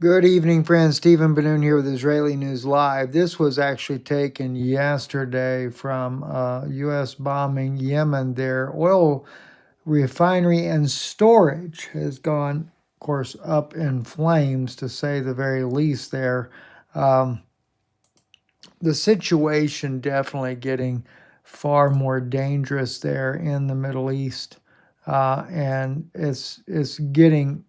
Good evening, friends. Stephen Benoon here with Israeli News Live. This was actually taken yesterday from U.S. bombing Yemen. Their oil refinery and storage has gone, of course, up in flames, to say the very least there. Um, the situation definitely getting far more dangerous there in the Middle East. And it's getting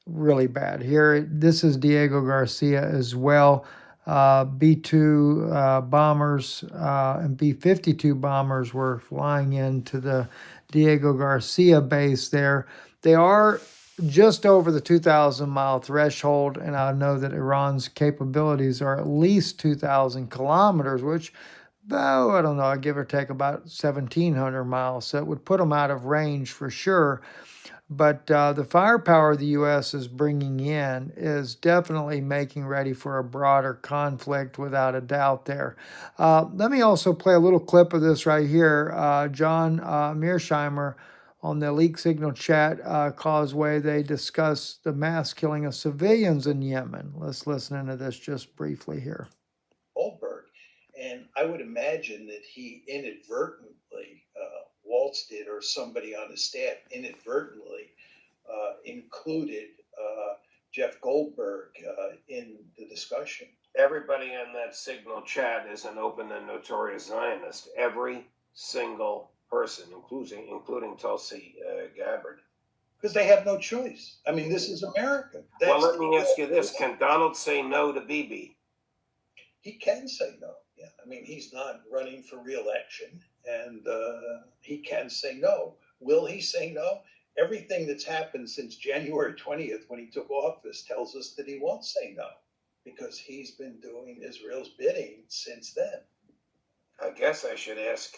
really bad here. This is Diego Garcia as well. B-2 bombers and B-52 bombers were flying into the Diego Garcia base there. They are just over the 2,000-mile threshold, and I know that Iran's capabilities are at least 2,000 kilometers, which, though, I don't know, I give or take about 1,700 miles. So it would put them out of range for sure. But the firepower the U.S. is bringing in is definitely making ready for a broader conflict, without a doubt there. Let me also play a little clip of this right here. John Mearsheimer on the Leak Signal Chat Causeway, they discuss the mass killing of civilians in Yemen. Let's listen into this just briefly here. Goldberg, and I would imagine that he inadvertently, Waltz did, or somebody on his staff inadvertently included Jeff Goldberg in the discussion. Everybody in that Signal chat is an open and notorious Zionist. Every single person, including Tulsi Gabbard. Because they have no choice. I mean, this is America. Well, let me ask you this. Can Donald say no to Bibi? He can say no. Yeah, I mean, he's not running for re-election, and he can say no. Will he say no? Everything that's happened since January 20th, when he took office, tells us that he won't say no, because he's been doing Israel's bidding since then. I guess I should ask,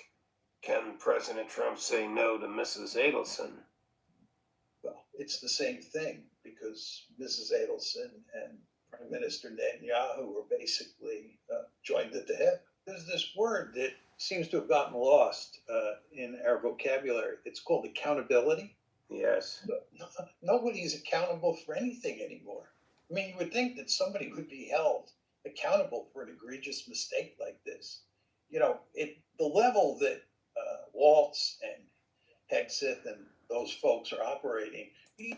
can President Trump say no to Mrs. Adelson? Well, it's the same thing, because Mrs. Adelson and Prime Minister Netanyahu were basically joined at the hip. There's this word that seems to have gotten lost in our vocabulary. It's called accountability. Yes. Nobody's accountable for anything anymore. I mean, you would think that somebody would be held accountable for an egregious mistake like this. You know, the level that Waltz and Hegseth and those folks are operating.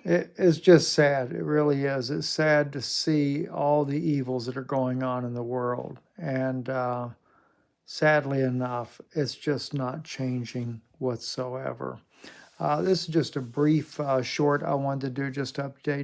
It is just sad. It really is. It's sad to see all the evils that are going on in the world. And sadly enough, it's just not changing whatsoever. This is just a brief short I wanted to do just to update